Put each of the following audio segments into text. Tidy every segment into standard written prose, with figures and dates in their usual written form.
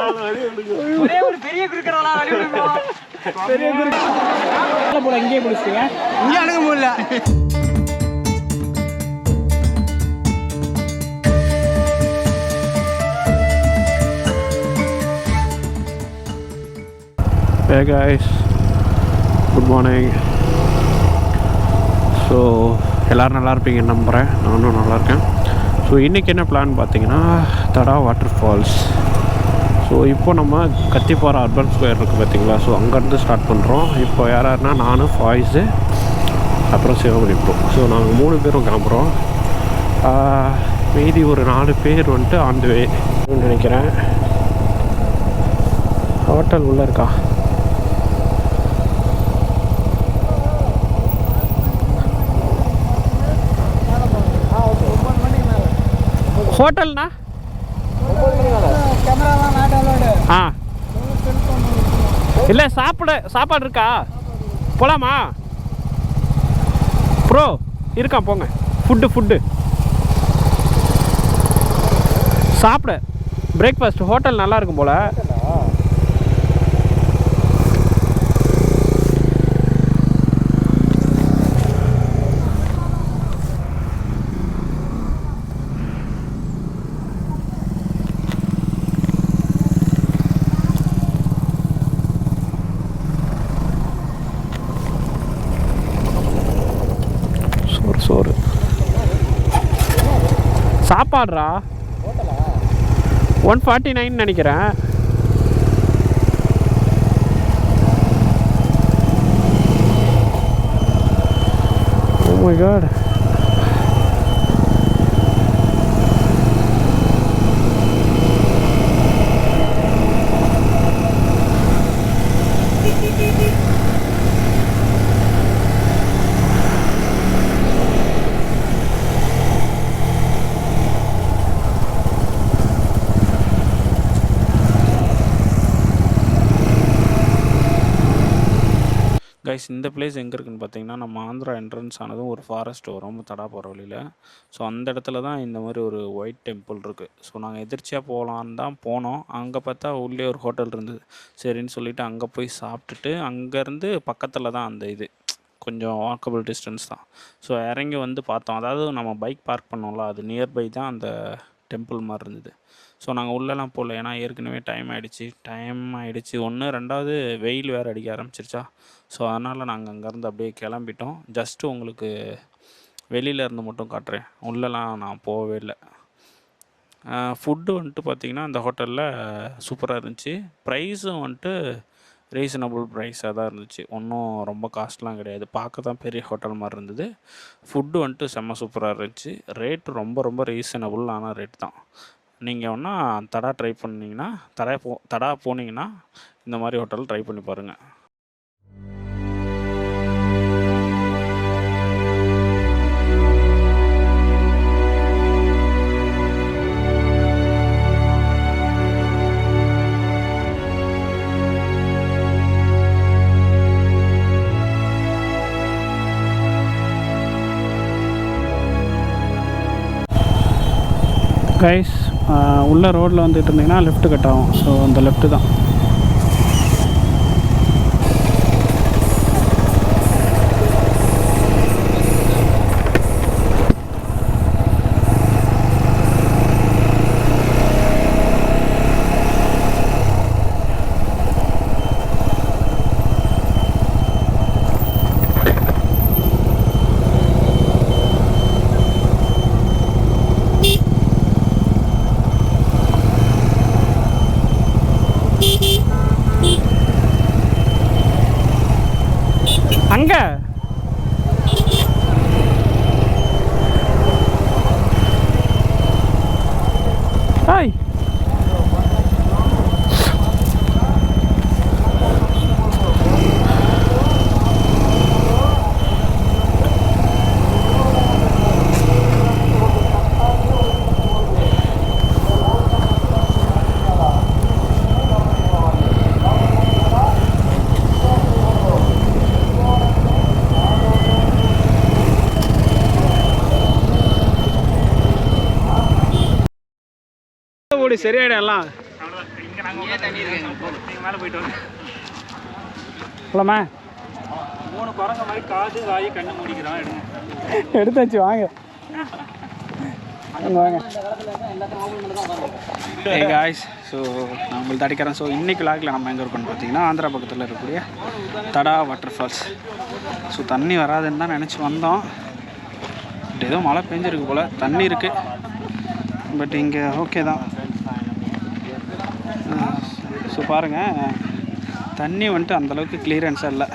ஒரே ஒரு பெரிய குறுக்கறவளா வழி விடுங்க. பெரிய குறுக்க போல இங்கே குளிச்சிங்க. இங்க அடங்க முடியல. Hey guys, good morning. So எல்லோரும் நல்லா இருப்பீங்கன்னு நம்புகிறேன். நானும் நல்லாயிருக்கேன். ஸோ இன்றைக்கி என்ன பிளான் பார்த்தீங்கன்னா தடா வாட்டர் ஃபால்ஸ். ஸோ இப்போ நம்ம கத்திப்பாறை அர்பன் ஸ்கொயர் இருக்குது பார்த்தீங்களா, ஸோ அங்கேருந்து ஸ்டார்ட் பண்ணுறோம். இப்போ யாராருன்னா நான், ஃபாய்ஸு, அப்புறம் சிவமணி ப்ரோ. ஸோ நாங்கள் 3 பேரும் கிளம்புறோம். மீதி ஒரு 4 பேர் வந்துட்டு ஆன் தி வே நினைக்கிறேன். ஹோட்டல் உள்ளே இருக்கா? ஹோட்டல்ண்ணா ஆ இல்லை சாப்பாடு இருக்கா? போகலாமா ப்ரோ? இருக்கா, போங்க. ஃபுட்டு சாப்பிட பிரேக்ஃபாஸ்ட் ஹோட்டல் நல்லா இருக்கும் போல். சோறு சாப்பாடுறா 149 நினைக்கிறேன். Oh my god. கைஸ், இந்த பிளேஸ் எங்கே இருக்குதுன்னு பார்த்தீங்கன்னா, நம்ம ஆந்திரா என்ட்ரன்ஸ் ஆனதும் ஒரு ஃபாரஸ்ட் வரும் தடா போகிற வழியில். ஸோ அந்த இடத்துல தான் இந்த மாதிரி ஒரு ஒயிட் டெம்பிள் இருக்குது. ஸோ நாங்கள் எதிர்ச்சியாக போகலான்னு தான் போனோம். அங்கே பார்த்தா உள்ளே ஒரு ஹோட்டல் இருந்தது. சரின்னு சொல்லிவிட்டு அங்கே போய் சாப்பிட்டுட்டு அங்கேருந்து பக்கத்தில் தான் அந்த இது கொஞ்சம் வாக்கபிள் டிஸ்டன்ஸ் தான். ஸோ இறங்கி வந்து பார்த்தோம். அதாவது நம்ம பைக் பார்க் பண்ணோம்ல, அது நியர்பை தான் அந்த டெம்பிள் மாதிரி இருந்தது. ஸோ நாங்கள் உள்ளெல்லாம் போகல, ஏன்னா ஏற்கனவே டைம் ஆகிடுச்சு. 1 2வது வெயில் வேறு அடிக்க ஆரம்பிச்சிருச்சா. ஸோ அதனால் நாங்கள் அங்கேருந்து அப்படியே கிளம்பிட்டோம். ஜஸ்ட்டு உங்களுக்கு வெளியில் இருந்து மட்டும் காட்டுறேன், உள்ளெல்லாம் நான் போகவே இல்லை. ஃபுட்டு வந்துட்டு பார்த்திங்கன்னா அந்த ஹோட்டலில் சூப்பராக இருந்துச்சு. ப்ரைஸும் வந்துட்டு ரீசனபிள் ப்ரைஸாக தான் இருந்துச்சு. ஒன்றும் ரொம்ப காஸ்ட்லாம் கிடையாது. பார்க்க தான் பெரிய ஹோட்டல் மாதிரி இருந்தது. ஃபுட்டு வந்துட்டு செம்ம சூப்பராக இருந்துச்சு. ரேட்டு ரொம்ப ரீசனபிளான ரேட் தான். நீங்கள் ஒன்றா தடா ட்ரை பண்ணிங்கன்னா தடா போனீங்கன்னா இந்த மாதிரி ஹோட்டல் ட்ரை பண்ணி பாருங்கள். கைஸ், உள்ள ரோட்டில் வந்துட்டு இருந்தீங்கன்னா லெஃப்ட் கட் ஆகும். ஸோ அந்த லெஃப்ட்டு தான். அங்கே ஹாய் சரியாயிடும் எல்லாம். இங்கே நாங்கள் தண்ணி இருக்கு, நீங்கள் மேலே போயிட்டு வாங்க. போலாமா? 3 குரங்க மாதிரி காது வாய் கண்ணு மூடிக்கிறான். எடுத்தாச்சு, வாங்க வாங்க. ஹே காய்ஸ், ஸோ நான் உங்களுக்கு தடிக்கிறேன். ஸோ இன்றைக்கி லாகில் நம்ம எங்கே இருக்கோம்னு பார்த்தீங்கன்னா ஆந்திரா பக்கத்தில் இருக்கக்கூடிய தடா வாட்டர் ஃபால்ஸ். ஸோ தண்ணி வராதுன்னு தான் நினச்சி வந்தோம். பட் ஏதோ மழை பெஞ்சிருக்கு போல், தண்ணி இருக்குது. பட் இங்கே ஓகே தான். ஸோ பாருங்கள், தண்ணி வந்துட்டு அந்தளவுக்கு கிளியரன்ஸாக இல்லை,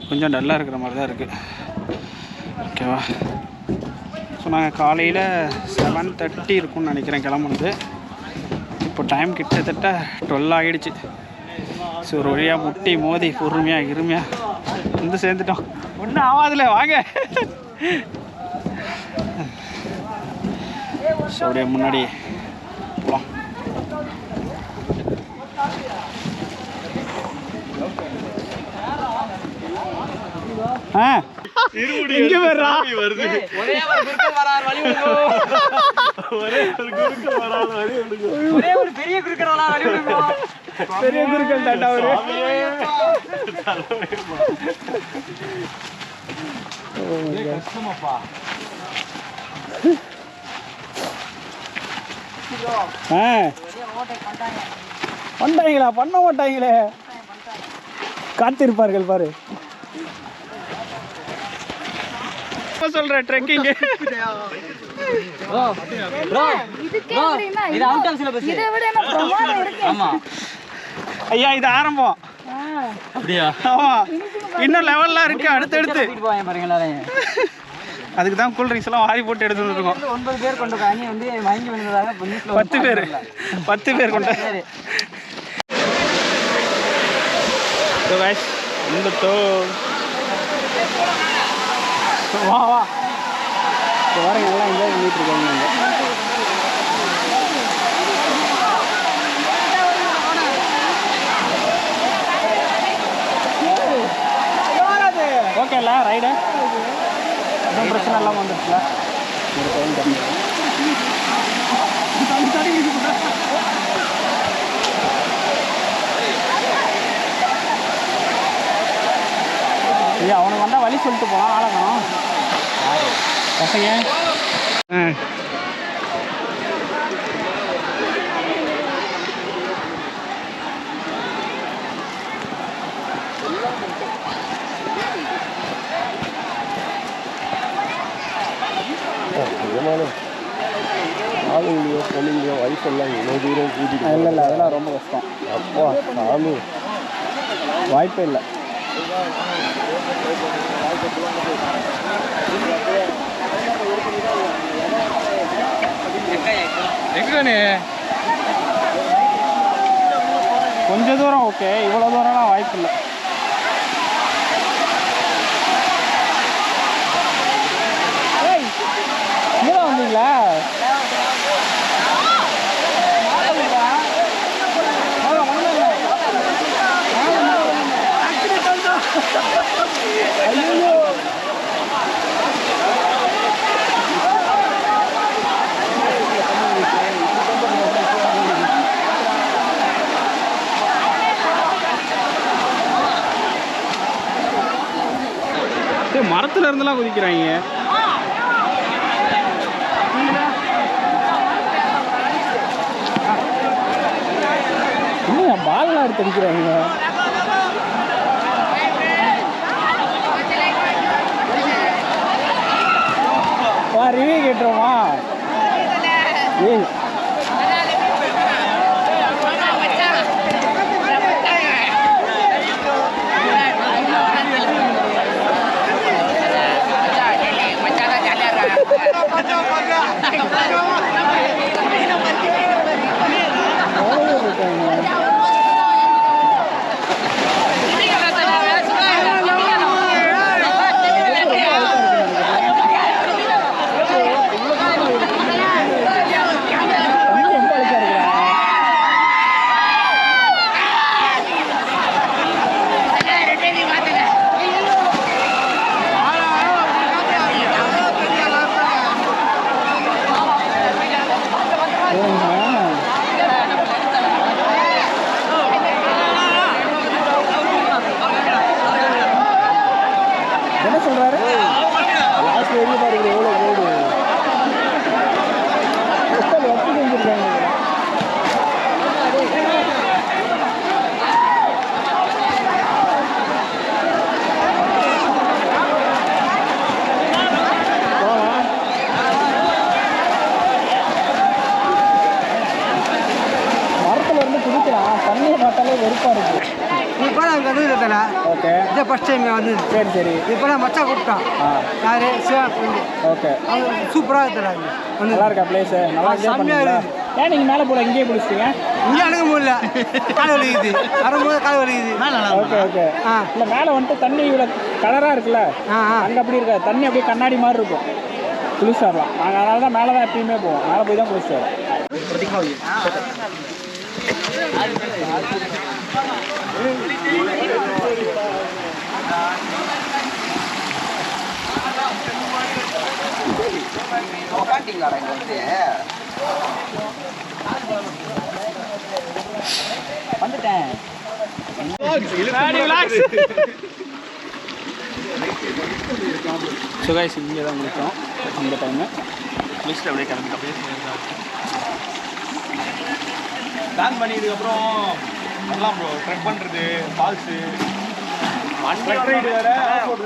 கொஞ்சம் டல்லாக இருக்கிற மாதிரி தான் இருக்குது. ஓகேவா? ஸோ நாங்கள் காலையில் 7:30 இருக்கும்னு நினைக்கிறேன் கிளம்புனது. இப்போ டைம் கிட்டத்தட்ட 12 ஆகிடுச்சு. ஸோ ஒரு வழியாக முட்டி மோதி பொறுமையாக இருமையாக சேர்ந்துட்டோம். ஒன்றும் ஆகாதுல, வாங்க. ஸோ அப்படியே முன்னாடி போகலாம். இங்க வர்றா, வருது. ஒரே ஒரு குறுக்கல் வரார், வழி விடுங்க. ஒரே ஒரு குறுக்கல் வரார், வழி விடுங்க. ஒரே ஒரு பெரிய குறுக்கல் வரார், வழி விடுங்க. பெரிய குறுக்கல் தாண்டா அவரு. கஷ்டமாப்பா. பண்ணாங்களா? பண்ண மாட்டாங்களே, காத்திருப்பார்கள் பாரு. சொல்ற ட்ரெக்கிங் ஐயா, இது ஆரம்பம். அப்படியா? ஆமா, இன்னும் லெவல்லாம் இருக்கு அடுத்தடுத்து. அதுக்கு தான் கூல் ட்ரிங்க்ஸ் எல்லாம் வாரி போட்டு எடுத்துட்டு இருக்கோம். 9 பேர் கொண்ட அணி வந்து வாங்கி வந்ததாக 10 பேர் கொண்ட. ஸோ கைஸ், வா வா, வரங்க எல்லாம் என்ஜாய் பண்ணிட்டு இருக்காங்க. ஓகே இல்லை ரைடு, எதுவும் பிரச்சனை இல்லாமல் வந்துடுச்சுல. ஐயா, அவனுக்கு வந்தால் வழி சொல்லிட்டு போனான். ஆளக்கணும் பசங்க. ஆளுங்களையோ பொண்ணுங்களையோ வயசெல்லாம் இவ்வளோ தூரம் கூட்டிகிட்டு இல்லை இல்லை, அதெல்லாம் ரொம்ப கஷ்டம். அப்பா சாமி, வாய்ப்பே இல்லை. கொஞ்ச தூரம் ஓகே, இவ்வளோ தூரம்லாம் வாய்ப்பு இல்லை. இங்கே வந்தீங்களா? மரத்துல இருந்தெல்லாம் குதிக்கிறாங்க. பால்லாம் எடுத்து அடிக்கிறாங்க. ரிவ்யூ கேட்டுருவோமா? ஏய், தண்ணியை பார்த்தாலே வெறுப்பாக இருக்குது. இப்போ நான் வந்து தலை ஓகே இதை ஃபஸ்ட் டைம் வந்து சரி சரி. இப்போ நான் மச்சா கூப்பிட்டான் யாரு சிவா ஃப்ரெண்டு ஓகே அவங்க சூப்பராக தலை வந்து நல்லா இருக்கா பிளேஸு? நல்லா என்ஜாய் பண்ணுறீங்களா? ஏன் நீங்கள் மேலே போல இங்கேயே பிடிச்சிட்டீங்க? இங்கே அணுக முடியல, கால் வலிக்குது, வரும்போது கால் வலிக்குது. Okay okay. இல்லை மேலே வந்துட்டு தண்ணி இவ்வளோ கலராக இருக்குல்ல, அங்கே அப்படி இருக்காது, தண்ணி அப்படியே கண்ணாடி மாதிரி இருக்கும், குளிச்சு வரலாம். நாங்கள் அதனால தான் மேலே தான் எப்பயுமே போவோம், மேலே போய் தான் குளிச்சு வரோம். வந்துட்டேன். ஸோ கைஸ் இங்கே தான் முடிச்சோம் இந்த டைமு. முடிச்சுட்டு அப்படியே கிளம்பிட்டோம். பிளான் பண்ணியதுக்கப்புறம் வரலாம் ப்ரோ. ட்ரெக் பண்ணுறது, ஃபால்ஸு, ட்ரெக் ரைடு வேறு.